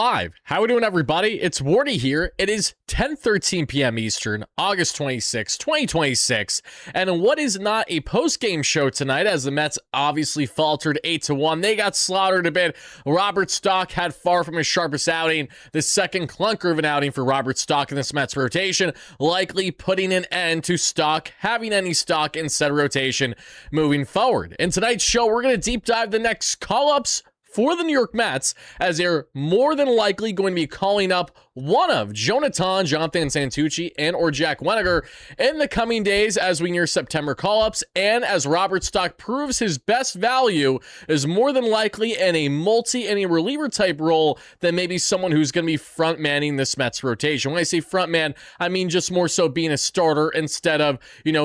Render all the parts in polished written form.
live. How we doing, everybody? It's Wardy here. It is 10:13 p.m. Eastern, August 26, 2026, and what is not a post-game show tonight, as the Mets obviously faltered 8-1. They got slaughtered a bit. Robert Stock had far from his sharpest outing. The second clunker of an outing for Robert Stock in this Mets rotation, likely putting an end to Stock having any stock in said rotation moving forward. In tonight's show, we're going to deep dive the next call-ups for the New York Mets, as they're more than likely going to be calling up one of Jonatan Santucci and or Jack Wenninger in the coming days as we near September call-ups, and as Robert Stock proves his best value is more than likely in a multi-inning reliever type role than maybe someone who's going to be front manning this Mets rotation. When I say front man, I mean just more so being a starter instead of,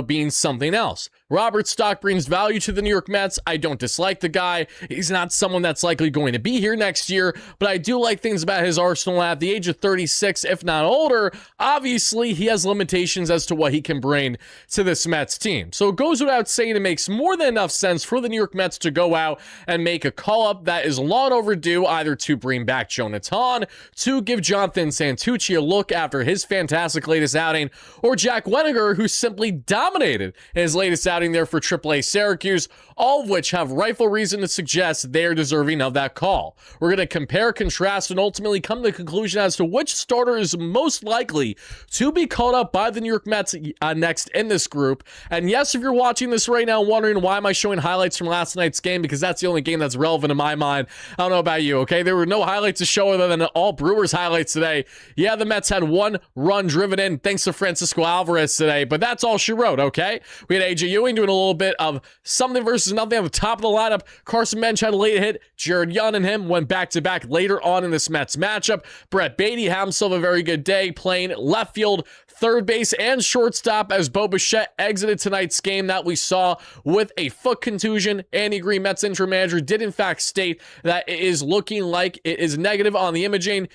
being something else. Robert Stock brings value to the New York Mets. I don't dislike the guy. He's not someone that's likely going to be here next year, but I do like things about his arsenal at the age of 36, if not older. Obviously, he has limitations as to what he can bring to this Mets team. So it goes without saying, it makes more than enough sense for the New York Mets to go out and make a call-up that is long overdue, either to bring back Jonatan, to give Jonatan Santucci a look after his fantastic latest outing, or Jack Wenninger, who simply dominated his latest outing there for AAA Syracuse, all of which have rightful reason to suggest they are deserving of that call. We're going to compare, contrast, and ultimately come to the conclusion as to which starter is most likely to be called up by the New York Mets next in this group. And yes, if you're watching this right now wondering why am I showing highlights from last night's game, because that's the only game that's relevant in my mind. I don't know about you, okay? There were no highlights to show other than all Brewers highlights today. Yeah, the Mets had one run driven in thanks to Francisco Alvarez today, but that's all she wrote, okay? We had A.J. Ewing doing a little bit of something versus nothing on the top of the lineup. Carson Bench had a late hit. Jared Young and him went back-to-back later on in this Mets matchup. Brett Beatty had himself a very good day playing left field, third base, and shortstop as Bo Bichette exited tonight's game that we saw with a foot contusion. Andy Green, Mets interim manager, did in fact state that it is looking like it is negative on the imaging.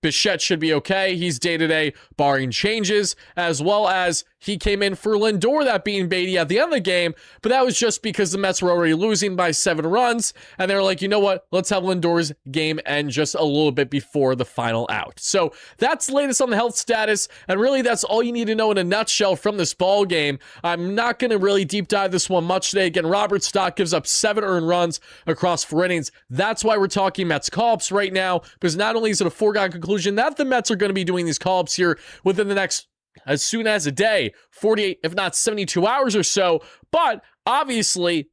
Bichette should be okay. He's day-to-day, barring changes, as well as he came in for Lindor, that being Beatty, at the end of the game, but that was just because the Mets were already losing by 7 runs, and they were like, you know what, let's have Lindor's game end just a little bit before the final out. So that's the latest on the health status, and really that's all you need to know in a nutshell from this ball game. I'm not going to really deep dive this one much today. Again, Robert Stock gives up 7 earned runs across 4 innings. That's why we're talking Mets call-ups right now, because not only is it a foregone conclusion that the Mets are going to be doing these call-ups here within the next as soon as a day, 48, if not 72 hours or so, but obviously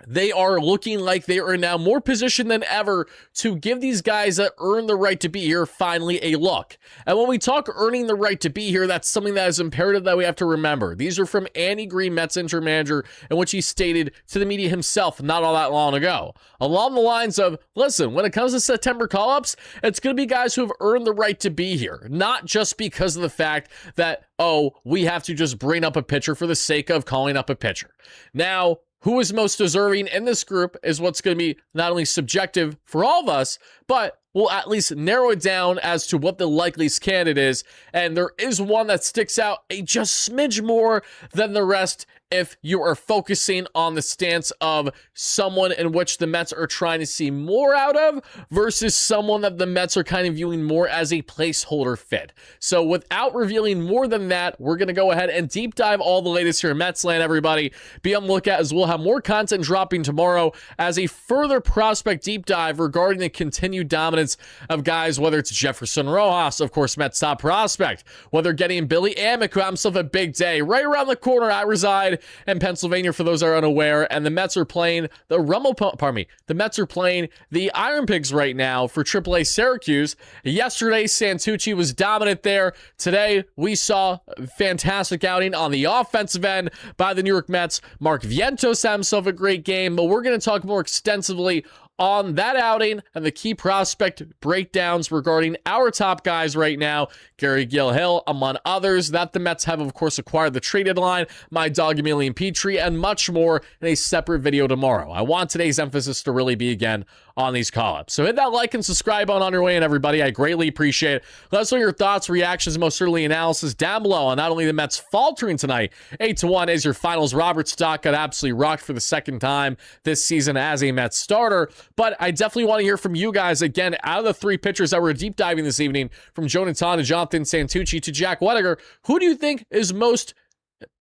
they are looking like they are now more positioned than ever to give these guys that earn the right to be here finally a look. And when we talk earning the right to be here, that's something that is imperative that we have to remember. These are from Andy Green, Mets interim manager, in which he stated to the media himself not all that long ago, along the lines of, listen, when it comes to September call-ups, it's going to be guys who have earned the right to be here, not just because of the fact that, oh, we have to just bring up a pitcher for the sake of calling up a pitcher. Now, who is most deserving in this group is what's going to be not only subjective for all of us, but we'll at least narrow it down as to what the likeliest candidate is. And there is one that sticks out a just smidge more than the rest if you are focusing on the stance of someone in which the Mets are trying to see more out of versus someone that the Mets are kind of viewing more as a placeholder fit. So without revealing more than that, we're going to go ahead and deep dive all the latest here in Mets land, everybody. Be on the lookout, as we'll have more content dropping tomorrow as a further prospect deep dive regarding the continued dominance of guys, whether it's Jefferson Rojas, of course, Mets top prospect, whether getting Billy Amick, who had himself a big day right around the corner. I reside in Pennsylvania, for those that are unaware, and the Mets are playing the Mets are playing the Iron Pigs right now for AAA Syracuse. Yesterday, Santucci was dominant there. Today, we saw a fantastic outing on the offensive end by the New York Mets. Mark Vientos had himself a great game, but we're going to talk more extensively on that outing and the key prospect breakdowns regarding our top guys right now, Gary Gilhill, among others, that the Mets have, of course, acquired the trade deadline, my dog Emilian Petrie, and much more in a separate video tomorrow. I want today's emphasis to really be, again, on these call-ups. So hit that like and subscribe on your way in, everybody. I greatly appreciate it. Let us know your thoughts, reactions, most certainly analysis down below on not only the Mets faltering tonight, 8-1 is your finals. Robert Stock got absolutely rocked for the second time this season as a Mets starter, But I definitely want to hear from you guys. Again, out of the 3 pitchers that we're deep diving this evening, from Jonatan Ton to Jonatan Santucci to Jack Wenninger, who do you think is most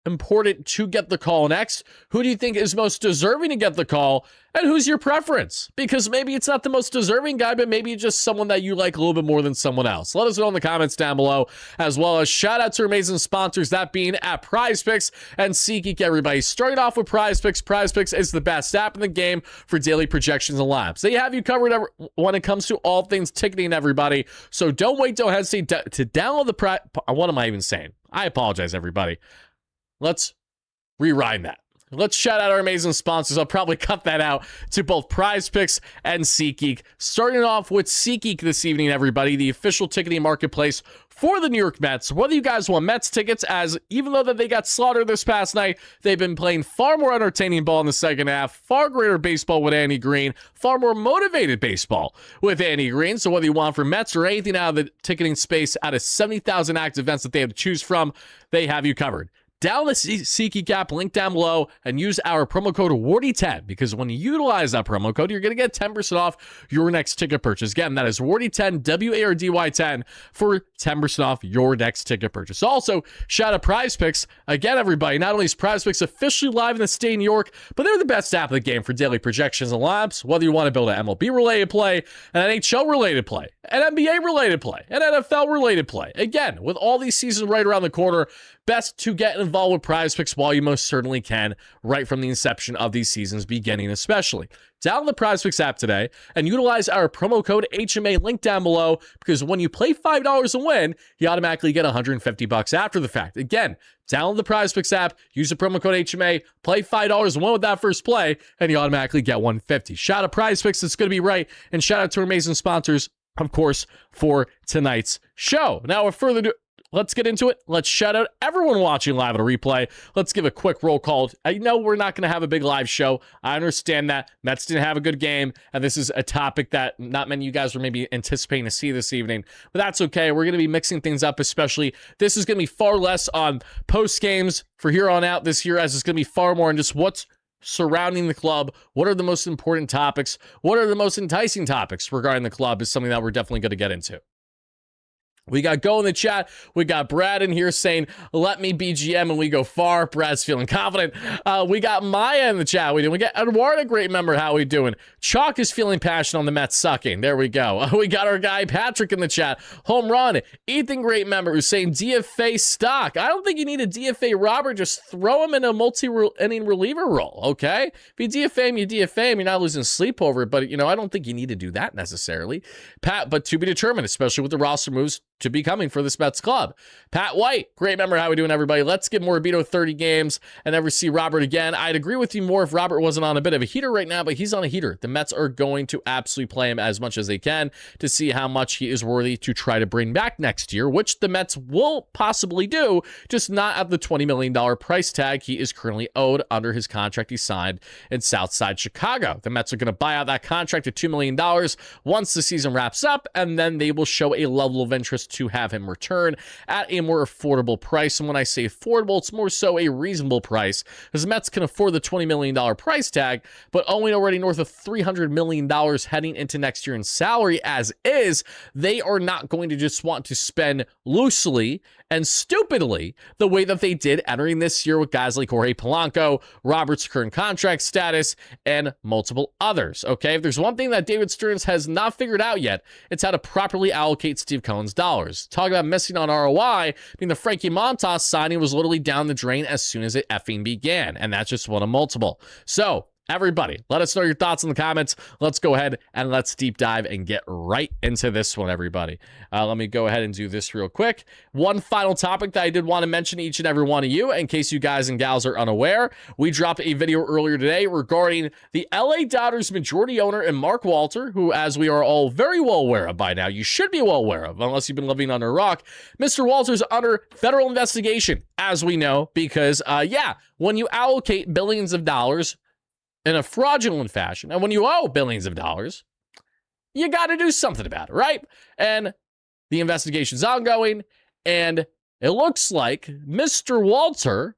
important to get the call next? Who do you think is most deserving to get the call? And who's your preference? Because maybe it's not the most deserving guy, but maybe just someone that you like a little bit more than someone else. Let us know in the comments down below, as well as shout out to our amazing sponsors, that being at PrizePicks and SeatGeek, everybody. Starting off with PrizePicks. PrizePicks is the best app in the game for daily projections and labs. They have you covered when it comes to all things ticketing, everybody. So don't wait, don't hesitate to download the what am I even saying? I apologize, everybody. Let's rewind that. Let's shout out our amazing sponsors. I'll probably cut that out to both PrizePicks and SeatGeek. Starting off with SeatGeek this evening, everybody, the official ticketing marketplace for the New York Mets. Whether you guys want Mets tickets, as even though that they got slaughtered this past night, they've been playing far more entertaining ball in the second half, far greater baseball with Andy Green, far more motivated baseball with Andy Green. So whether you want for Mets or anything out of the ticketing space, out of 70,000 active events that they have to choose from, they have you covered. Download the SeatGeek app, link down below, and use our promo code WARDY10, because when you utilize that promo code, you're going to get 10% off your next ticket purchase. Again, that is WARDY10, WARDY10, for 10% off your next ticket purchase. Also, shout out PrizePicks. Again, everybody, not only is PrizePicks officially live in the state of New York, but they're the best app of the game for daily projections and labs. Whether you want to build an MLB-related play, an NHL-related play, an NBA-related play, an NFL-related play. Again, with all these seasons right around the corner, best to get involved with PrizePicks while you most certainly can, right from the inception of these seasons beginning especially. Download the PrizePicks app today and utilize our promo code HMA, link down below, because when you play $5 and win, you automatically get $150 after the fact. Again, download the PrizePicks app, use the promo code HMA, play $5 and win with that first play, and you automatically get $150. Shout out PrizePicks, it's going to be right, and shout out to our amazing sponsors, of course, for tonight's show. Now, with further ado, let's get into it. Let's shout out everyone watching live at a replay. Let's give a quick roll call. I know we're not going to have a big live show. I understand that. Mets didn't have a good game, and this is a topic that not many of you guys were maybe anticipating to see this evening, but that's okay. We're going to be mixing things up, especially. This is going to be far less on post games for here on out this year, as it's going to be far more on just what's surrounding the club. What are the most important topics? What are the most enticing topics regarding the club is something that we're definitely going to get into. We got Go in the chat. We got Brad in here saying, let me be GM, and we go far. Brad's feeling confident. We got Maya in the chat. We got Eduardo, great member. How we doing? Chalk is feeling passionate on the Mets sucking. There we go. We got our guy Patrick in the chat. Home run. Ethan, great member, who's saying DFA stock. I don't think you need a DFA Robert. Just throw him in a multi-inning reliever role, okay? If you DFA him, you DFA him. You're not losing sleep over it, but, I don't think you need to do that necessarily. Pat, but to be determined, especially with the roster moves to be coming for this Mets club. Pat White, great member. How we doing, everybody? Let's give Morabito 30 games and never see Robert again. I'd agree with you more if Robert wasn't on a bit of a heater right now, but he's on a heater. The Mets are going to absolutely play him as much as they can to see how much he is worthy to try to bring back next year, which the Mets will possibly do, just not at the $20 million price tag he is currently owed under his contract he signed in Southside Chicago. The Mets are going to buy out that contract at $2 million once the season wraps up, and then they will show a level of interest to have him return at a more affordable price. And when I say affordable, it's more so a reasonable price, because the Mets can afford the $20 million price tag, but owing already north of $300 million heading into next year in salary as is, they are not going to just want to spend loosely and stupidly the way that they did entering this year with guys like Jorge Polanco, Robert's current contract status, and multiple others. Okay, if there's one thing that David Stearns has not figured out yet, it's how to properly allocate Steve Cohen's dollars. Talk about missing on ROI, I mean, the Frankie Montas signing was literally down the drain as soon as it effing began, and that's just one of multiple. So, everybody, let us know your thoughts in the comments. Let's go ahead and let's deep dive and get right into this one, everybody. Let me go ahead and do this real quick. One final topic that I did want to mention to each and every one of you, in case you guys and gals are unaware. We dropped a video earlier today regarding the LA Dodgers majority owner and Mark Walter, who, as we are all very well aware of by now, you should be well aware of, unless you've been living under a rock. Mr. Walter's under federal investigation, as we know, because, when you allocate billions of dollars in a fraudulent fashion, and when you owe billions of dollars, you got to do something about it, right? And the investigation's ongoing, and it looks like Mr. Walter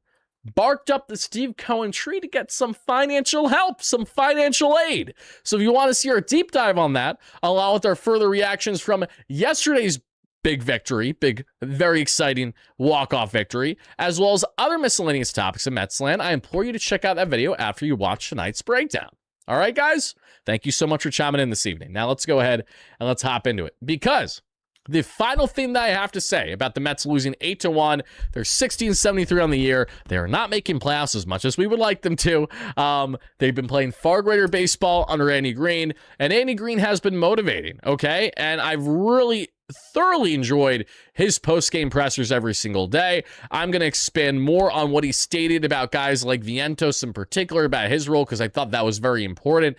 barked up the Steve Cohen tree to get some financial help, some financial aid. So if you want to see our deep dive on that, along with our further reactions from yesterday's big victory, very exciting walk-off victory, as well as other miscellaneous topics in Metsland, I implore you to check out that video after you watch tonight's breakdown. All right, guys? Thank you so much for chiming in this evening. Now let's go ahead and let's hop into it, because the final thing that I have to say about the Mets losing 8-1, they're 16-73 on the year. They are not making playoffs as much as we would like them to. They've been playing far greater baseball under Andy Green, and Andy Green has been motivating, okay? And I've really thoroughly enjoyed his post-game pressers every single day. I'm going to expand more on what he stated about guys like Vientos in particular, about his role, because I thought that was very important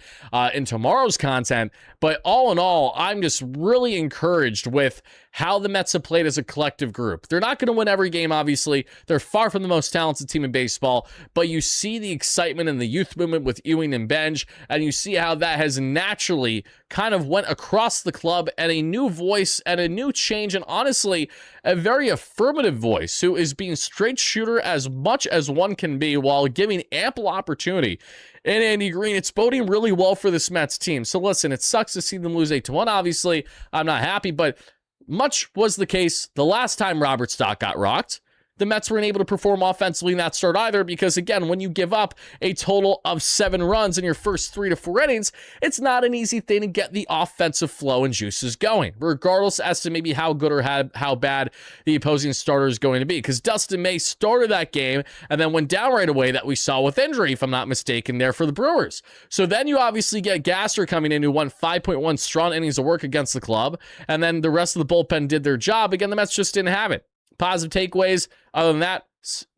in tomorrow's content. But all in all, I'm just really encouraged with how the Mets have played as a collective group. They're not going to win every game, obviously. They're far from the most talented team in baseball, but you see the excitement in the youth movement with Ewing and Benj, and you see how that has naturally kind of went across the club, and a new voice and a new change, and honestly, a very affirmative voice who is being straight shooter as much as one can be while giving ample opportunity. And Andy Green, it's boding really well for this Mets team. So listen, it sucks to see them lose 8-1. Obviously, I'm not happy, but much was the case the last time Robert Stock got rocked. The Mets weren't able to perform offensively in that start either, because again, when you give up a total of 7 runs in your first 3 to 4 innings, it's not an easy thing to get the offensive flow and juices going, regardless as to maybe how good or how bad the opposing starter is going to be. Because Dustin May started that game and then went down right away, that we saw with injury, if I'm not mistaken, there for the Brewers. So then you obviously get Gasser coming in, who won 5.1 strong innings of work against the club, and then the rest of the bullpen did their job. Again, the Mets just didn't have it. Positive takeaways, other than that,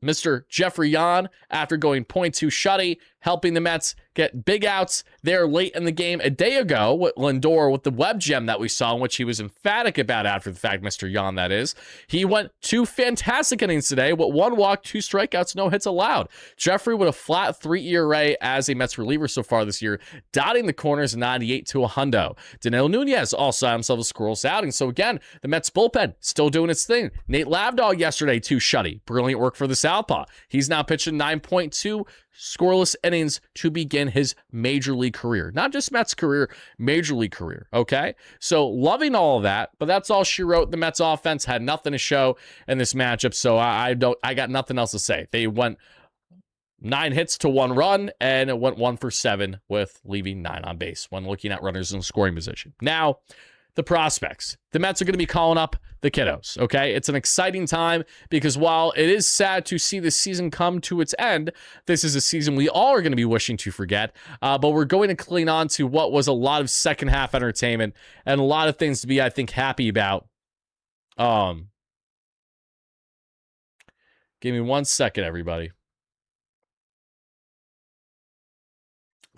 Mr. Jeffrey Yan, after going .2 shutty, helping the Mets get big outs there late in the game a day ago with Lindor, with the web gem that we saw, in which he was emphatic about after the fact, Mr. Yan, that is. He went 2 fantastic innings today with 1 walk, 2 strikeouts, no hits allowed. Jeffrey with a flat 3 ERA as a Mets reliever so far this year, dotting the corners 98 to a hundo. Danilo Nunez also had himself a scoreless outing. So again, the Mets bullpen still doing its thing. Nate Lavdog yesterday, 2 shutty. Brilliant work for the Southpaw. He's now pitching 9.2 scoreless innings to begin his major league career. Not just Mets career, major league career, okay? So loving all of that, but that's all she wrote. The Mets offense had nothing to show in this matchup, so I got nothing else to say. They went 9 hits to 1 run, and it went 1 for 7 with leaving 9 on base when looking at runners in scoring position. Now, the prospects. The Mets are going to be calling up the kiddos, okay? It's an exciting time, because while it is sad to see this season come to its end, this is a season we all are going to be wishing to forget, but we're going to cling on to what was a lot of second half entertainment and a lot of things to be, I think, happy about. Give me 1 second, everybody.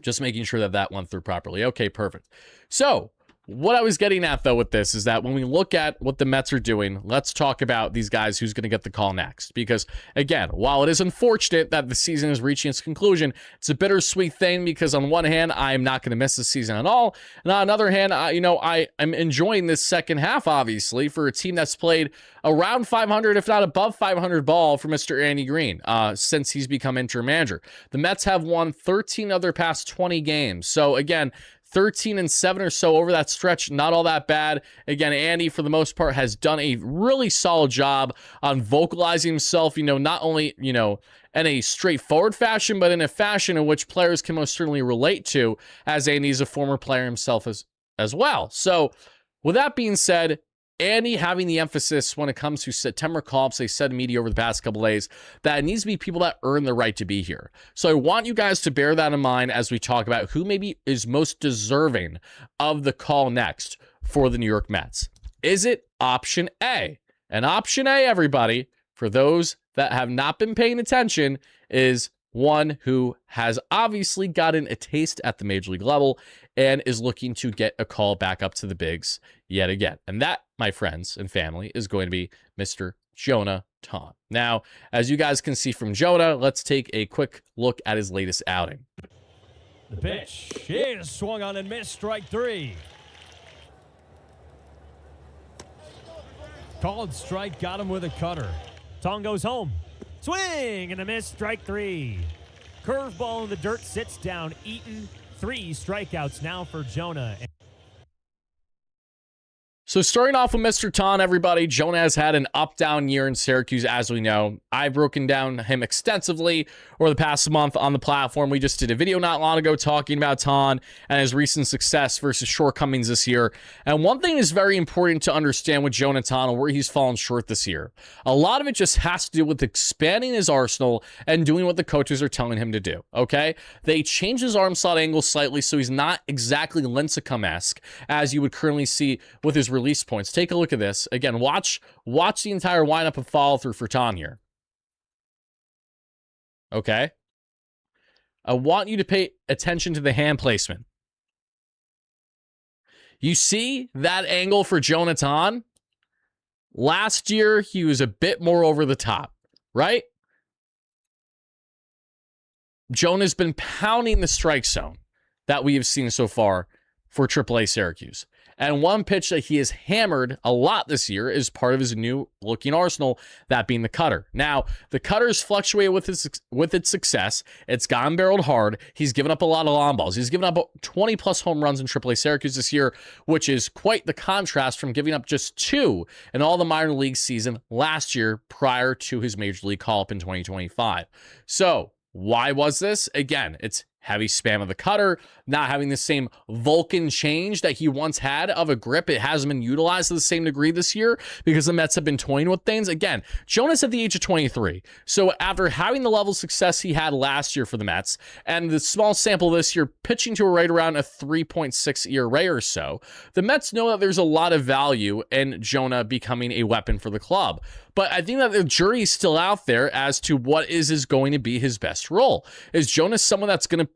Just making sure that that went through properly. Okay, perfect. So, what I was getting at, though, with this is that when we look at what the Mets are doing, let's talk about these guys who's going to get the call next. Because, again, while it is unfortunate that the season is reaching its conclusion, it's a bittersweet thing, because on one hand, I am not going to miss the season at all. And on another hand, I am enjoying this second half, obviously, for a team that's played around 500, if not above 500 ball for Mr. Andy Green since he's become interim manager. The Mets have won 13 of their past 20 games. So, again, 13-7 or so over that stretch, not all that bad. Again, Andy, for the most part, has done a really solid job on vocalizing himself, not only, in a straightforward fashion, but in a fashion in which players can most certainly relate to, as Andy's a former player himself as well. So, with that being said, Andy having the emphasis when it comes to September call-ups, they said in media over the past couple days, that it needs to be people that earn the right to be here. So I want you guys to bear that in mind as we talk about who maybe is most deserving of the call next for the New York Mets. Is it option A? And option A, everybody, for those that have not been paying attention, is one who has obviously gotten a taste at the major league level and is looking to get a call back up to the bigs yet again. And that, my friends and family, is going to be Mr. Jonatan Ton. Now, as you guys can see from Jonah, let's take a quick look at his latest outing. The pitch is swung on and missed, strike 3. Called strike, got him with a cutter. Tong goes home. Swing and a miss, strike 3. Curveball in the dirt, sits down Eaton. 3 strikeouts now for Jonah. So starting off with Mr. Ton, everybody, Jonah has had an up-down year in Syracuse, as we know. I've broken down him extensively over the past month on the platform. We just did a video not long ago talking about Ton and his recent success versus shortcomings this year. And one thing is very important to understand with Jonatan and where he's fallen short this year. A lot of it just has to do with expanding his arsenal and doing what the coaches are telling him to do, okay? They changed his arm slot angle slightly so he's not exactly Lincecum-esque as you would currently see with his release points. Take a look at this. Again, watch the entire lineup of follow-through for Ton here. Okay? I want you to pay attention to the hand placement. You see that angle for Jonatan? Last year, he was a bit more over the top, right? Jonah's been pounding the strike zone that we have seen so far for AAA Syracuse. And one pitch that he has hammered a lot this year is part of his new looking arsenal, that being the cutter. Now, the cutter's fluctuated with its success. It's gotten barreled hard. He's given up a lot of long balls. He's given up 20 plus home runs in AAA Syracuse this year, which is quite the contrast from giving up just 2 in all the minor league season last year prior to his major league call-up in 2025. So, why was this? Again, it's heavy spam of the cutter, not having the same Vulcan change that he once had of a grip. It hasn't been utilized to the same degree this year because the Mets have been toying with things. Again, Jonah's at the age of 23. So after having the level of success he had last year for the Mets and the small sample this year pitching to right around a 3.6 ERA or so, the Mets know that there's a lot of value in Jonah becoming a weapon for the club. But I think that the jury's still out there as to what is going to be his best role. Is Jonah someone that's going to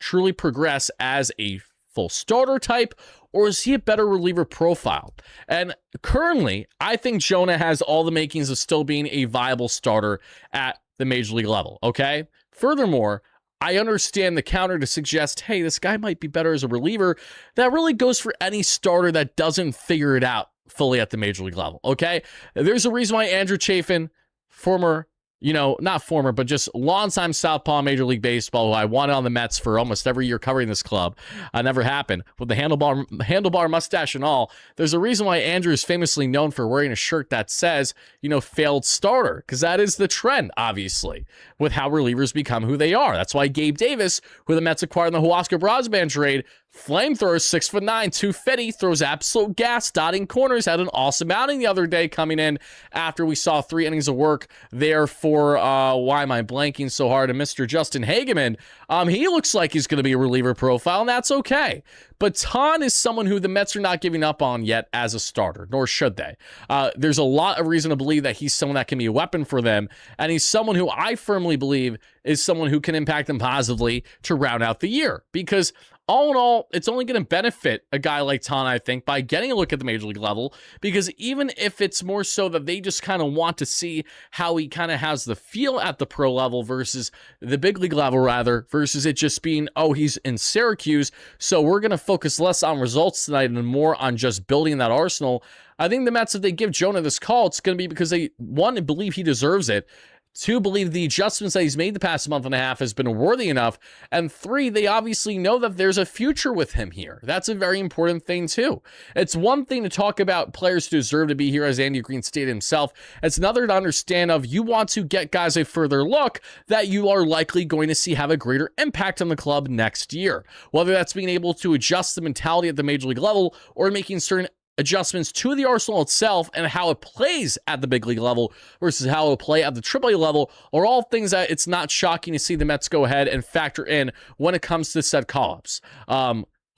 truly progress as a full starter type, or is he a better reliever profile? And currently, I think Jonah has all the makings of still being a viable starter at the major league level, okay? Furthermore, I understand the counter to suggest, hey, this guy might be better as a reliever. That really goes for any starter that doesn't figure it out fully at the major league level, okay? There's a reason why Andrew Chafin, former, not former, but just longtime southpaw Major League Baseball, who I wanted on the Mets for almost every year covering this club, never happened, with the handlebar mustache and all. There's a reason why Andrew is famously known for wearing a shirt that says, failed starter, because that is the trend, obviously, with how relievers become who they are. That's why Gabe Davis, who the Mets acquired in the Huascar Brosman trade, flamethrower, 6'9", 250, throws absolute gas, dotting corners, had an awesome outing the other day coming in after we saw 3 innings of work there for, why am I blanking so hard, and Mr. Justin Hageman. He looks like he's going to be a reliever profile, and that's okay. But Ton is someone who the Mets are not giving up on yet as a starter, nor should they. There's a lot of reason to believe that he's someone that can be a weapon for them, and he's someone who I firmly believe is someone who can impact them positively to round out the year. Because all in all, it's only going to benefit a guy like Ton, I think, by getting a look at the major league level, because even if it's more so that they just kind of want to see how he kind of has the feel at the pro level versus the big league level, rather, versus it just being, oh, he's in Syracuse, so we're going to focus less on results tonight and more on just building that arsenal. I think the Mets, if they give Jonah this call, it's going to be because they, 1, believe he deserves it, 2, believe the adjustments that he's made the past month and a half has been worthy enough. And 3, they obviously know that there's a future with him here. That's a very important thing too. It's one thing to talk about players who deserve to be here, as Andy Green stated himself. It's another to understand of you want to get guys a further look that you are likely going to see have a greater impact on the club next year. Whether that's being able to adjust the mentality at the major league level or making certain adjustments to the arsenal itself and how it plays at the big league level versus how it'll play at the AAA level are all things that it's not shocking to see the Mets go ahead and factor in when it comes to said call-ups.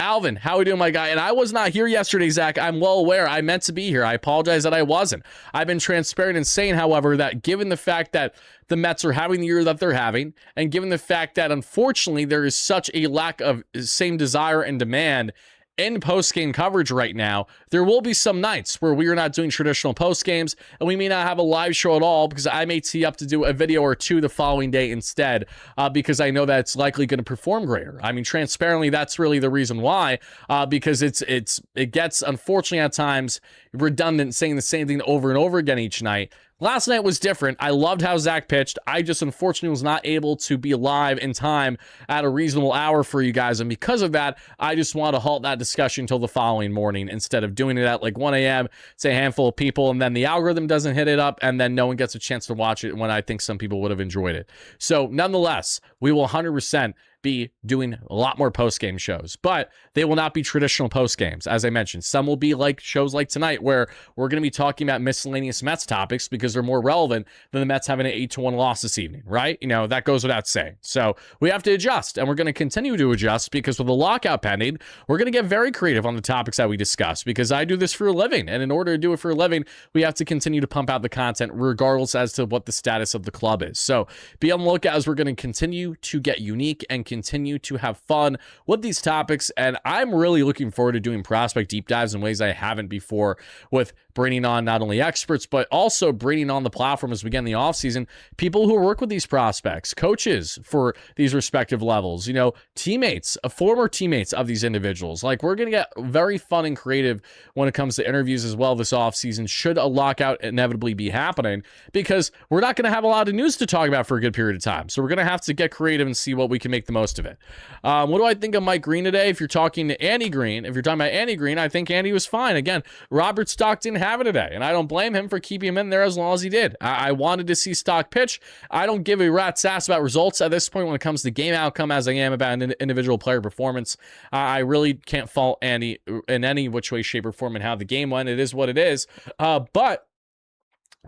Alvin, how are we doing, my guy? And I was not here yesterday, Zach. I'm well aware. I meant to be here. I apologize that I wasn't. I've been transparent in saying, however, that given the fact that the Mets are having the year that they're having, and given the fact that, unfortunately, there is such a lack of same desire and demand in post-game coverage right now, there will be some nights where we are not doing traditional post-games, and we may not have a live show at all because I may tee up to do a video or 2 the following day instead, because I know that it's likely going to perform greater. I mean, transparently, that's really the reason why, because it gets, unfortunately, at times redundant saying the same thing over and over again each night. Last night was different. I loved how Zach pitched. I just unfortunately was not able to be live in time at a reasonable hour for you guys. And because of that, I just want to halt that discussion until the following morning instead of doing it at like 1 a.m. Say a handful of people, and then the algorithm doesn't hit it up, and then no one gets a chance to watch it when I think some people would have enjoyed it. So nonetheless, we will 100% be doing a lot more post-game shows, but they will not be traditional post-games. As I mentioned, some will be like shows like tonight where we're going to be talking about miscellaneous Mets topics because they're more relevant than the Mets having an 8-1 loss this evening, right? You know, that goes without saying. So we have to adjust, and we're going to continue to adjust because with the lockout pending, we're going to get very creative on the topics that we discuss because I do this for a living, and in order to do it for a living, we have to continue to pump out the content regardless as to what the status of the club is. So be on the lookout as we're going to continue to get unique and continue to have fun with these topics. And I'm really looking forward to doing prospect deep dives in ways I haven't before, with bringing on not only experts, but also bringing on the platform as we get in the offseason, people who work with these prospects, coaches for these respective levels, you know, teammates, former teammates of these individuals. Like, we're going to get very fun and creative when it comes to interviews as well this offseason, should a lockout inevitably be happening, because we're not going to have a lot of news to talk about for a good period of time. So we're going to have to get creative and see what we can make the most of it. What do I think of Mike Green today? If you're talking to Andy Green, if you're talking about Andy Green, I think Andy was fine. Again, Robert Stock didn't have it today, and I don't blame him for keeping him in there as long as he did. I wanted to see Stock pitch. I don't give a rat's ass about results at this point when it comes to game outcome as I am about an individual player performance. I really can't fault Andy in any which way, shape, or form in how the game went. It is what it is. But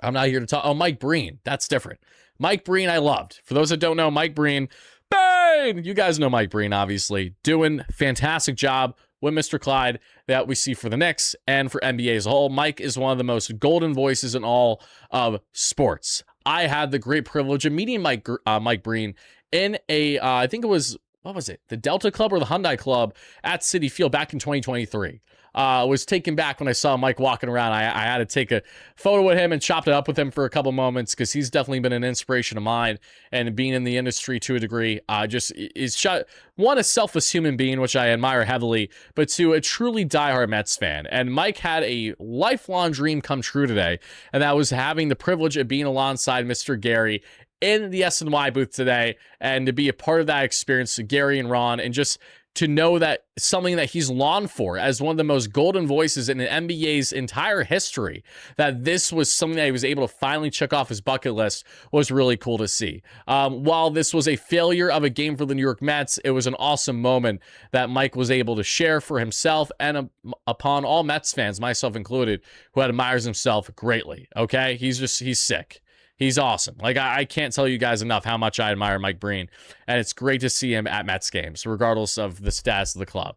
I'm not here to talk. Oh, Mike Breen. That's different. Mike Breen, I loved. For those that don't know, Mike Breen, bang! You guys know Mike Breen, obviously. Doing fantastic job with Mr. Clyde that we see for the Knicks and for NBA as a whole. Mike is one of the most golden voices in all of sports. I had the great privilege of meeting Mike Breen in a, I think it was, what was it? The Delta Club or the Hyundai Club at Citi Field back in 2023. Was taken back when I saw Mike walking around. I had to take a photo with him and chopped it up with him for a couple moments because he's definitely been an inspiration of mine, and being in the industry to a degree, just is one, a selfless human being, which I admire heavily, but two, a truly diehard Mets fan. And Mike had a lifelong dream come true today, and that was having the privilege of being alongside Mr. Gary in the SNY booth today, and to be a part of that experience, Gary and Ron, and just to know that something that he's longed for as one of the most golden voices in the NBA's entire history, that this was something that he was able to finally check off his bucket list, was really cool to see. While this was a failure of a game for the New York Mets, it was an awesome moment that Mike was able to share for himself and upon all Mets fans, myself included, who admires himself greatly. Okay? He's sick. He's awesome. Like, I can't tell you guys enough how much I admire Mike Breen, and it's great to see him at Mets games, regardless of the status of the club.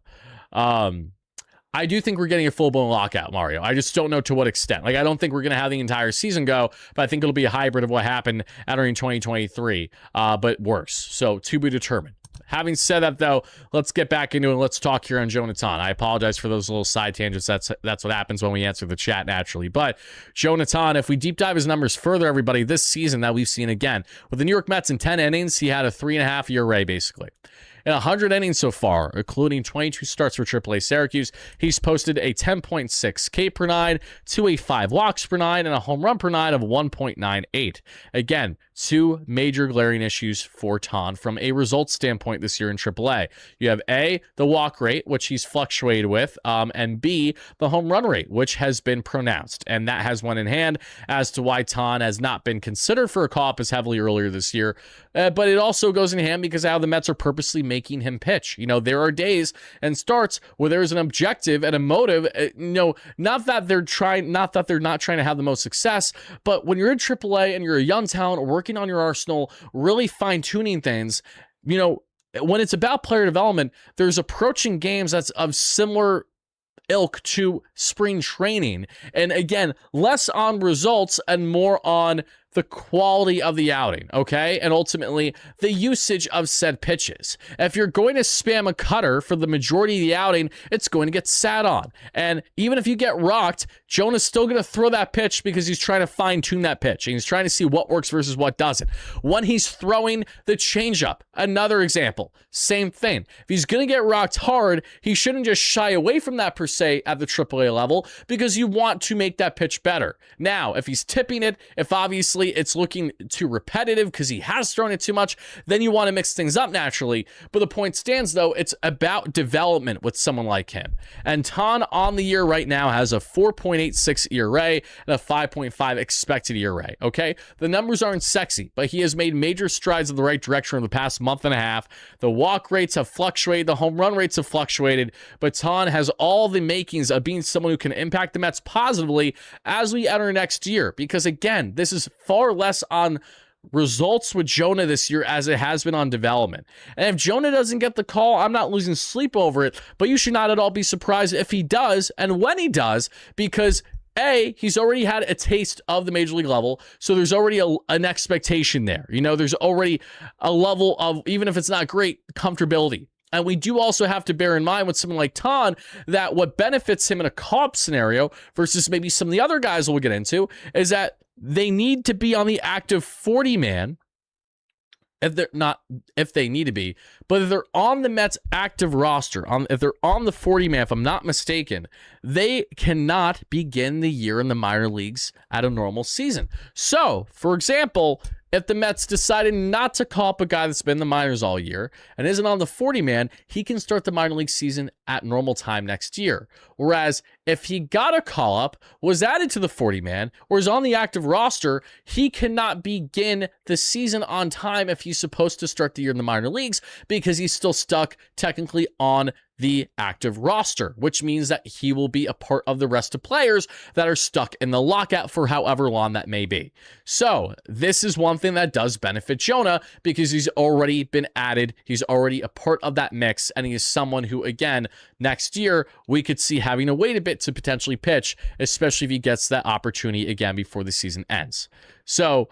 I do think we're getting a full-blown lockout, Mario. I just don't know to what extent. Like, I don't think we're going to have the entire season go, but I think it'll be a hybrid of what happened entering 2023, but worse. So, to be determined. Having said that, though, let's get back into it. Let's talk here on Jonatan. I apologize for those little side tangents. That's what happens when we answer the chat naturally. But Jonatan, if we deep dive his numbers further, everybody, this season that we've seen again, with the New York Mets in 10 innings, he had a 3.5 ERA, basically. In 100 innings so far, including 22 starts for AAA Syracuse, he's posted a 10.6 K per nine, 2.85 walks per nine, and a home run per nine of 1.98. Again, two major glaring issues for Ton from a results standpoint this year in AAA. You have A, the walk rate, which he's fluctuated with, and B, the home run rate, which has been pronounced. And that has went in hand as to why Ton has not been considered for a call-up as heavily earlier this year. But it also goes in hand because how the Mets are purposely making him pitch. You know, there are days and starts where there's an objective and a motive, not that they're not trying to have the most success, but when you're in AAA and you're a young talent working on your arsenal, really fine-tuning things, when it's about player development, there's approaching games that's of similar ilk to spring training. And again, less on results and more on the quality of the outing, okay? And ultimately, the usage of said pitches. If you're going to spam a cutter for the majority of the outing, it's going to get sat on. And even if you get rocked, Jonah's still going to throw that pitch because he's trying to fine-tune that pitch. And he's trying to see what works versus what doesn't. When he's throwing the changeup, another example, same thing. If he's going to get rocked hard, he shouldn't just shy away from that per se at the AAA level because you want to make that pitch better. Now, if he's tipping it, if obviously it's looking too repetitive because he has thrown it too much, then you want to mix things up naturally. But the point stands, though, it's about development with someone like him. And Ton on the year right now has a 4.86 ERA and a 5.5 expected ERA, okay? The numbers aren't sexy, but he has made major strides in the right direction over the past month and a half. The walk rates have fluctuated, the home run rates have fluctuated, but Ton has all the makings of being someone who can impact the Mets positively as we enter next year. Because again, this is far less on results with Jonah this year as it has been on development. And if Jonah doesn't get the call, I'm not losing sleep over it, but you should not at all be surprised if he does and when he does, because A, he's already had a taste of the major league level, so there's already an expectation there. You know, there's already a level of, even if it's not great, comfortability. And we do also have to bear in mind with someone like Ton that what benefits him in a call-up scenario versus maybe some of the other guys we'll get into is that they need to be on the active 40-man if they need to be, but if they're on the Mets active roster, if they're on the 40-man, if I'm not mistaken, they cannot begin the year in the minor leagues at a normal season. So, for example, if the Mets decided not to call up a guy that's been in the minors all year and isn't on the 40-man, he can start the minor league season at normal time next year. Whereas if he got a call-up, was added to the 40-man, or is on the active roster, he cannot begin the season on time if he's supposed to start the year in the minor leagues because he's still stuck technically on the active roster, which means that he will be a part of the rest of players that are stuck in the lockout for however long that may be. So this is one thing that does benefit Jonah because he's already been added. He's already a part of that mix, and he is someone who, again, next year we could see having to wait a bit to potentially pitch, especially if he gets that opportunity again before the season ends. So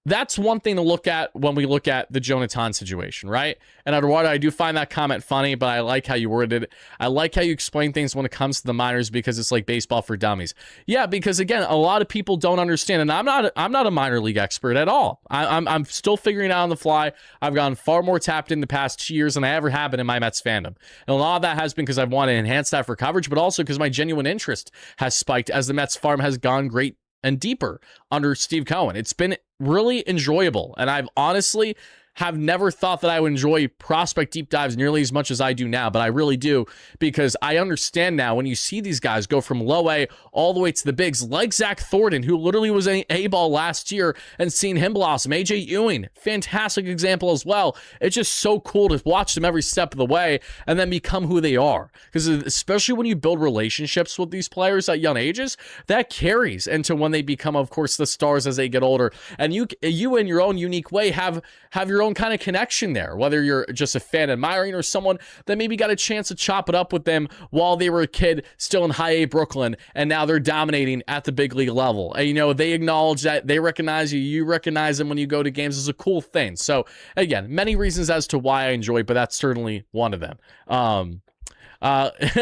that's one thing to look at when we look at the Jonatan Ton situation, right? And Eduardo, I do find that comment funny, but I like how you worded it. I like how you explain things when it comes to the minors because it's like baseball for dummies. Yeah, because again, a lot of people don't understand, and I'm not a minor league expert at all. I'm still figuring it out on the fly. I've gotten far more tapped in the past 2 years than I ever have been in my Mets fandom. And a lot of that has been because I've wanted to enhance that for coverage, but also because my genuine interest has spiked as the Mets farm has gone great and deeper under Steve Cohen. It's been really enjoyable, and I've honestly have never thought that I would enjoy prospect deep dives nearly as much as I do now, but I really do because I understand now when you see these guys go from low A all the way to the bigs, like Zach Thornton, who literally was an A-ball last year, and seeing him blossom. AJ Ewing, fantastic example as well. It's just so cool to watch them every step of the way and then become who they are. Because especially when you build relationships with these players at young ages, that carries into when they become, of course, the stars as they get older. And you in your own unique way have your own kind of connection there, whether you're just a fan admiring or someone that maybe got a chance to chop it up with them while they were a kid still in high A Brooklyn, and now they're dominating at the big league level. And, you know, they acknowledge that, they recognize you, you recognize them when you go to games. Is a cool thing. So again, many reasons as to why I enjoy it, but that's certainly one of them.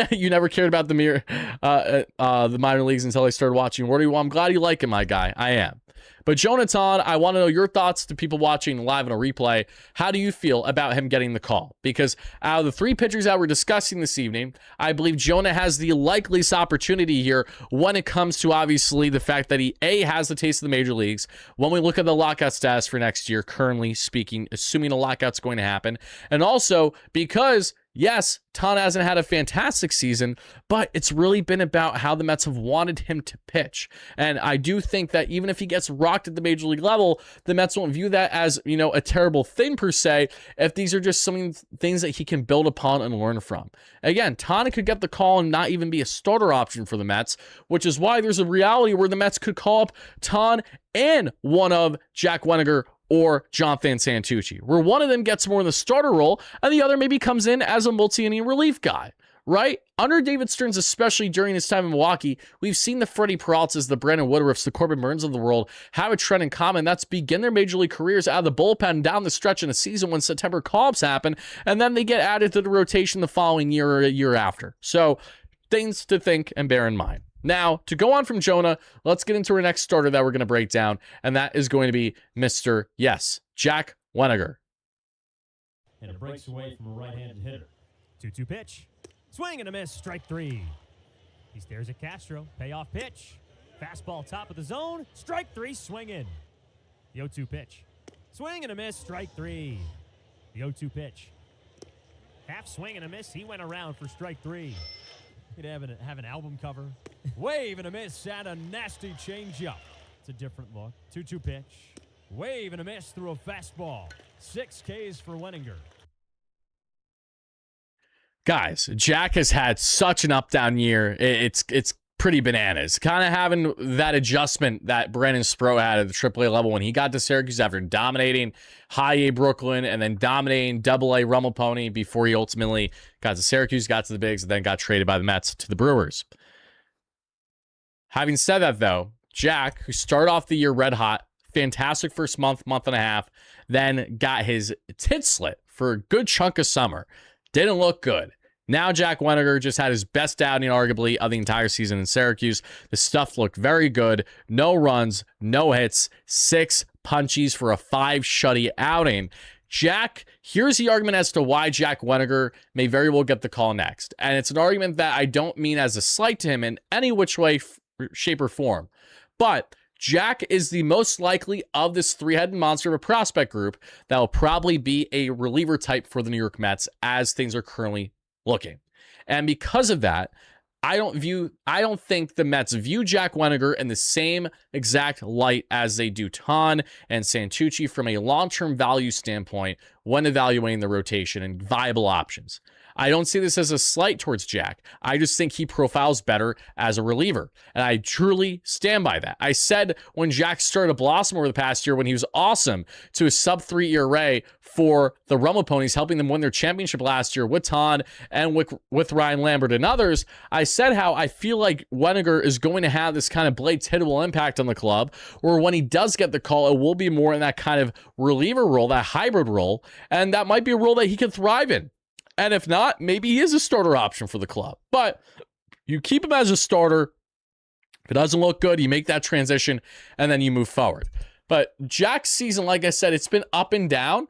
You never cared about the minor leagues until I started watching WardyNYM. I'm glad you like it, my guy. I am. But Jonatan, I want to know your thoughts to people watching live on a replay. How do you feel about him getting the call? Because out of the three pitchers that we're discussing this evening, I believe Jonah has the likeliest opportunity here when it comes to obviously the fact that he has the taste of the major leagues. When we look at the lockout status for next year, currently speaking, assuming a lockout's going to happen, and also because yes, Ton hasn't had a fantastic season, but it's really been about how the Mets have wanted him to pitch. And I do think that even if he gets rocked at the major league level, the Mets won't view that as, you know, a terrible thing per se, if these are just some things that he can build upon and learn from. Again, Ton could get the call and not even be a starter option for the Mets, which is why there's a reality where the Mets could call up Ton and one of Jack Wenninger or Jonatan Santucci, where one of them gets more in the starter role and the other maybe comes in as a multi-inning relief guy, right? Under David Stearns, especially during his time in Milwaukee, we've seen the Freddie Peraltas, the Brandon Woodruffs, the Corbin Burns of the world have a trend in common. That's begin their major league careers out of the bullpen down the stretch in a season when September call-ups happen, and then they get added to the rotation the following year or a year after. So things to think and bear in mind. Now, to go on from Jonah, let's get into our next starter that we're going to break down, and that is going to be Mr. Yes, Jack Wenninger. And it breaks away from a right-handed hitter. 2-2 pitch. Swing and a miss, strike 3. He stares at Castro. Payoff pitch. Fastball top of the zone. Strike 3, swing in. The 0-2 pitch. Swing and a miss, strike 3. The 0-2 pitch. Half swing and a miss. He went around for strike 3. Could have an album cover. Wave and a miss and a nasty changeup. It's a different look. 2-2 pitch. Wave and a miss through a fastball. 6 Ks for Wenninger. Guys, Jack has had such an up-down year. It's pretty bananas. Kind of having that adjustment that Brandon Sproat had at the AAA level when he got to Syracuse after dominating High A Brooklyn and then dominating Double-A Rummel Pony before he ultimately got to Syracuse, got to the Bigs, and then got traded by the Mets to the Brewers. Having said that, though, Jack, who started off the year red hot, fantastic first month and a half, then got his tit slit for a good chunk of summer. Didn't look good. Now Jack Wenninger just had his best outing, arguably, of the entire season in Syracuse. The stuff looked very good. No runs, no hits, 6 punchies for a 5 shutty outing. Jack, here's the argument as to why Jack Wenninger may very well get the call next. And it's an argument that I don't mean as a slight to him in any which way, shape, or form. But Jack is the most likely of this 3-headed monster of a prospect group that will probably be a reliever type for the New York Mets as things are currently looking. And because of that, I don't think the Mets view Jack Wenninger in the same exact light as they do Ton and Santucci from a long-term value standpoint when evaluating the rotation and viable options. I don't see this as a slight towards Jack. I just think he profiles better as a reliever. And I truly stand by that. I said when Jack started to blossom over the past year when he was awesome to a sub-3 ERA for the Rummel Ponies, helping them win their championship last year with Ton and with Ryan Lambert and others, I said how I feel like Wenninger is going to have this kind of Blades hittable impact on the club, or when he does get the call, it will be more in that kind of reliever role, that hybrid role, and that might be a role that he could thrive in. And if not, maybe he is a starter option for the club. But you keep him as a starter. If it doesn't look good, you make that transition, and then you move forward. But Jack's season, like I said, it's been up and down.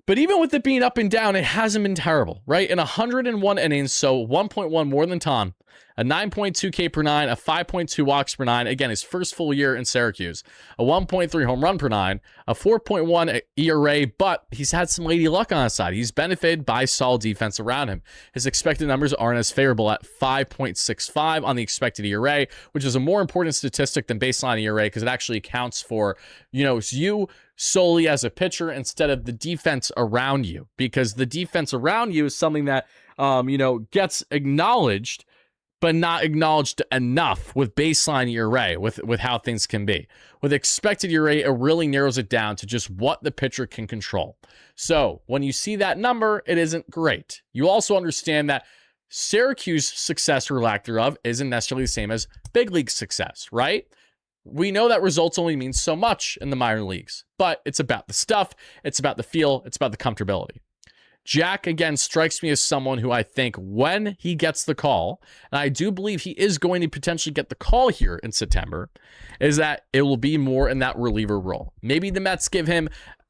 But even with it being up and down, it hasn't been terrible, right? In 101 innings, so 1.1 more than Tom, a 9.2 K per 9, a 5.2 walks per 9. Again, his first full year in Syracuse. A 1.3 home run per 9, a 4.1 ERA, but he's had some lady luck on his side. He's benefited by solid defense around him. His expected numbers aren't as favorable at 5.65 on the expected ERA, which is a more important statistic than baseline ERA because it actually accounts for, you solely as a pitcher instead of the defense around you, because the defense around you is something that, gets acknowledged, but not acknowledged enough with baseline ERA, with how things can be. With expected ERA, it really narrows it down to just what the pitcher can control. So when you see that number, it isn't great. You also understand that Syracuse success or lack thereof isn't necessarily the same as big league success, right? We know that results only mean so much in the minor leagues, but it's about the stuff, it's about the feel, it's about the comfortability. Jack, again, strikes me as someone who I think when he gets the call, and I do believe he is going to potentially get the call here in September, is that it will be more in that reliever role. Maybe the Mets give him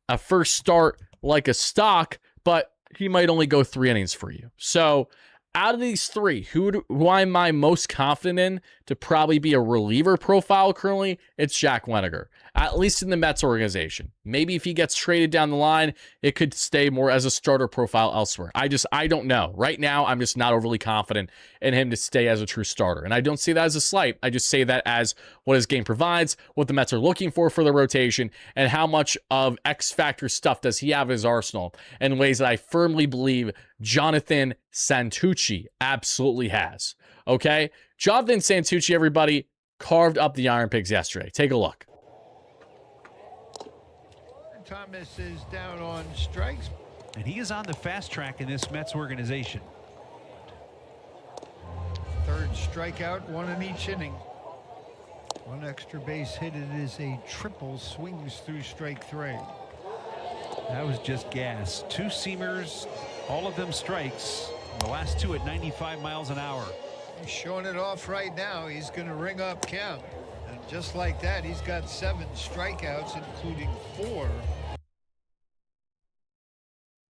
a first start like a stock, but he might only go 3 innings for you. So out of these 3, who am I most confident in to probably be a reliever profile currently? It's Jack Wenninger, at least in the Mets organization. Maybe if he gets traded down the line, it could stay more as a starter profile elsewhere. I don't know. Right now, I'm just not overly confident in him to stay as a true starter. And I don't see that as a slight. I just say that as what his game provides, what the Mets are looking for the rotation, and how much of X factor stuff does he have in his arsenal in ways that I firmly believe Jonatan Santucci absolutely has. Okay? Jonatan Santucci, everybody, carved up the Iron Pigs yesterday. Take a look. Thomas is down on strikes. And he is on the fast track in this Mets organization. strikeout, one in each inning. One extra base hit. It is a triple. Swings through strike three. That was just gas. Two seamers, all of them strikes. The last two at 95 miles an hour. He's showing it off right now. He's going to ring up count. And just like that, he's got 7 strikeouts, including 4.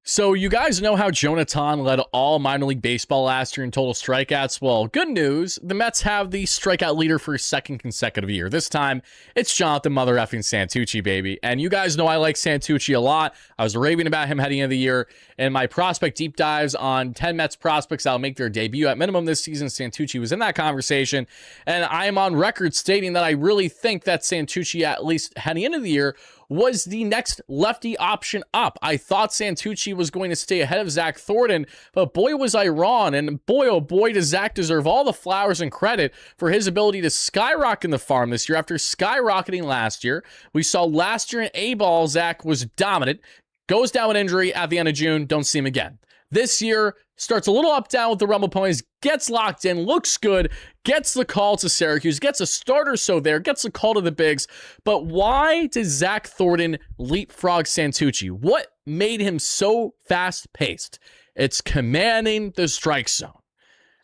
So you guys know how Jonatan led all minor league baseball last year in total strikeouts? Well, good news. The Mets have the strikeout leader for a second consecutive year. This time, it's Jonatan mother effing Santucci, baby. And you guys know I like Santucci a lot. I was raving about him heading into the year. In my prospect deep dives on 10 Mets prospects that'll make their debut at minimum this season, Santucci was in that conversation. And I am on record stating that I really think that Santucci, at least heading into the year, was the next lefty option up. I thought Santucci was going to stay ahead of Zach Thornton, but boy was I wrong. And boy, oh boy, does Zach deserve all the flowers and credit for his ability to skyrocket in the farm this year after skyrocketing last year. We saw last year in A-ball, Zach was dominant, goes down with injury at the end of June, don't see him again. This year, starts a little up down with the Rumble Ponies, gets locked in, looks good, gets the call to Syracuse, gets a starter so there, gets a call to the Bigs. But why did Zach Thornton leapfrog Santucci? What made him so fast-paced? It's commanding the strike zone.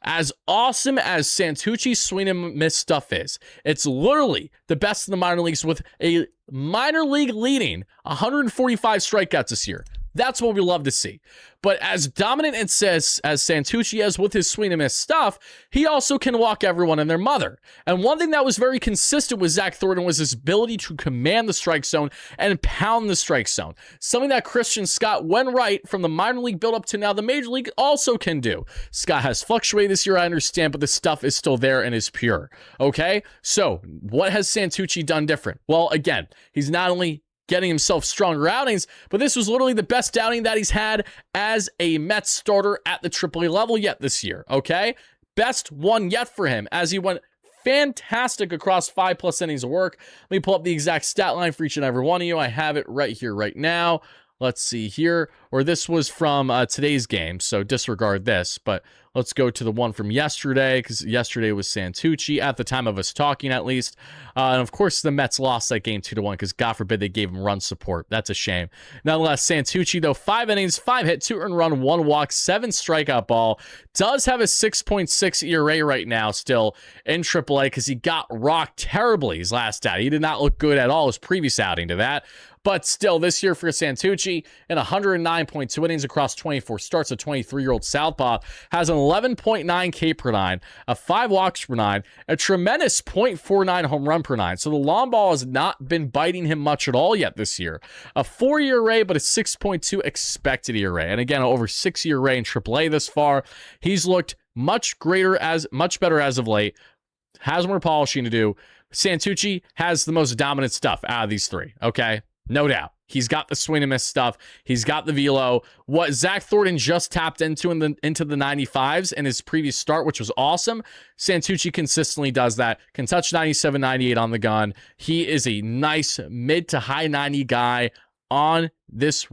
As awesome as Santucci's swing and miss stuff is, it's literally the best in the minor leagues with a minor league leading 145 strikeouts this year. That's what we love to see. But as dominant and says as Santucci is with his swing and miss stuff, he also can walk everyone and their mother. And one thing that was very consistent with Zach Thornton was his ability to command the strike zone and pound the strike zone. Something that Christian Scott, when right, from the minor league build-up to now the major league, also can do. Scott has fluctuated this year, I understand, but the stuff is still there and is pure. Okay? So, what has Santucci done different? Well, again, he's not only getting himself stronger outings, but this was literally the best outing that he's had as a Mets starter at the AAA level yet this year, okay? Best one yet for him as he went fantastic across 5+ innings of work. Let me pull up the exact stat line for each and every one of you. I have it right here, right now. Let's see here, or this was from today's game, so disregard this, but let's go to the one from yesterday, because yesterday was Santucci, at the time of us talking at least. And of course, the Mets lost that game 2-1, because God forbid they gave him run support. That's a shame. Nonetheless, Santucci, though, 5 innings, 5 hit, 2 earned run, 1 walk, 7 strikeout ball, does have a 6.6 ERA right now still in AAA, because he got rocked terribly his last out. He did not look good at all his previous outing to that. But still, this year for Santucci, in 109.2 innings across 24 starts, a 23-year-old southpaw has an 11.9 K per 9, a 5 walks per 9, a tremendous .49 home run per 9. So the long ball has not been biting him much at all yet this year. A 4 ERA, but a 6.2 expected ERA. And again, over 6 ERA in AAA this far. He's looked much better as of late. Has more polishing to do. Santucci has the most dominant stuff out of these three, okay? No doubt. He's got the swing and miss stuff. He's got the velo. What Zach Thornton just tapped into into the 95s in his previous start, which was awesome. Santucci consistently does that. Can touch 97, 98 on the gun. He is a nice mid to high 90 guy on this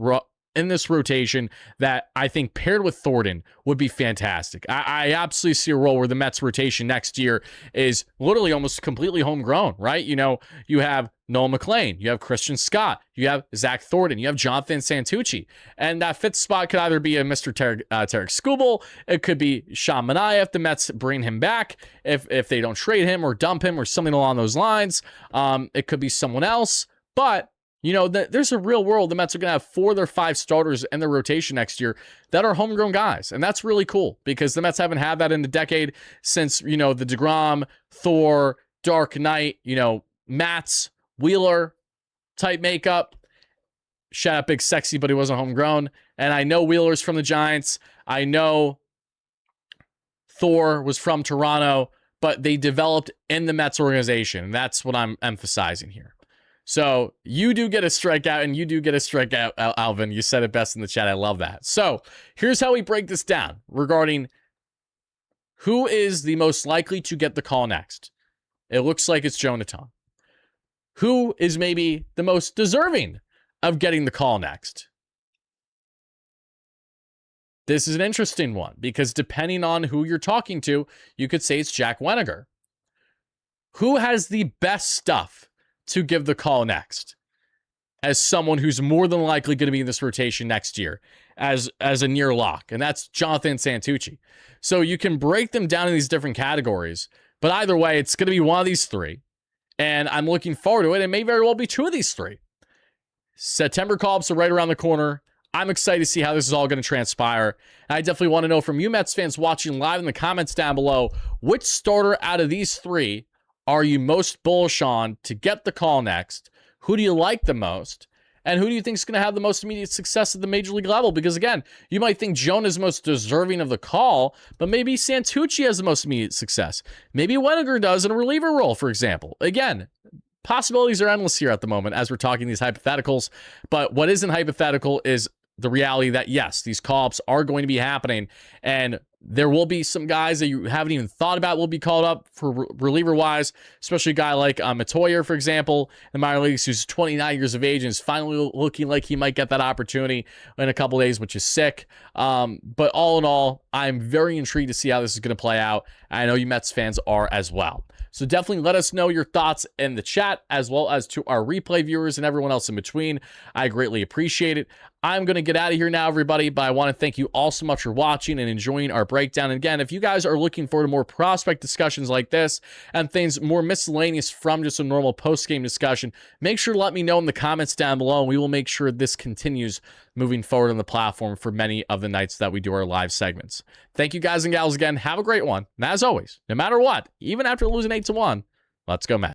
in this rotation that I think paired with Thornton would be fantastic. I absolutely see a role where the Mets rotation next year is literally almost completely homegrown, right? You know, you have Noel McLean, you have Christian Scott, you have Zach Thornton, you have Jonathan Santucci, and that fifth spot could either be a Mr. Tarek Skubal, it could be Sean Manaea if the Mets bring him back, if they don't trade him or dump him or something along those lines. It could be someone else, but you know, there's a real world. The Mets are going to have 4 of their 5 starters in their rotation next year that are homegrown guys. And that's really cool because the Mets haven't had that in a decade since, you know, the DeGrom, Thor, Dark Knight, you know, Mats, Wheeler type makeup. Shout out Big Sexy, but he wasn't homegrown. And I know Wheeler's from the Giants. I know Thor was from Toronto, but they developed in the Mets organization. And that's what I'm emphasizing here. So you do get a strikeout, and you do get a strikeout, Alvin. You said it best in the chat. I love that. So here's how we break this down regarding who is the most likely to get the call next. It looks like it's Jonatan. Who is maybe the most deserving of getting the call next? This is an interesting one because depending on who you're talking to, you could say it's Jack Wenninger. Who has the best stuff to give the call next as someone who's more than likely going to be in this rotation next year as a near lock? And that's Jonatan Santucci. So you can break them down in these different categories, but either way, it's going to be one of these three. And I'm looking forward to it. It may very well be two of these three. September call-ups are right around the corner. I'm excited to see how this is all going to transpire. And I definitely want to know from you Mets fans watching live in the comments down below, which starter out of these three are you most bullish on to get the call next? Who do you like the most? And who do you think is going to have the most immediate success at the major league level? Because again, you might think Jonah is most deserving of the call, but maybe Santucci has the most immediate success. Maybe Wenninger does in a reliever role, for example. Again, possibilities are endless here at the moment as we're talking these hypotheticals. But what isn't hypothetical is the reality that, yes, these call-ups are going to be happening, and there will be some guys that you haven't even thought about will be called up for reliever-wise, especially a guy like Matoyer, for example, in the minor leagues, who's 29 years of age and is finally looking like he might get that opportunity in a couple days, which is sick. But all in all, I'm very intrigued to see how this is going to play out. I know you Mets fans are as well. So definitely let us know your thoughts in the chat, as well as to our replay viewers and everyone else in between. I greatly appreciate it. I'm going to get out of here now, everybody, but I want to thank you all so much for watching and enjoying our breakdown. And again, if you guys are looking forward to more prospect discussions like this and things more miscellaneous from just a normal post-game discussion, make sure to let me know in the comments down below, and we will make sure this continues moving forward on the platform for many of the nights that we do our live segments. Thank you guys and gals again. Have a great one. And as always, no matter what, even after losing 8-1, let's go Mets.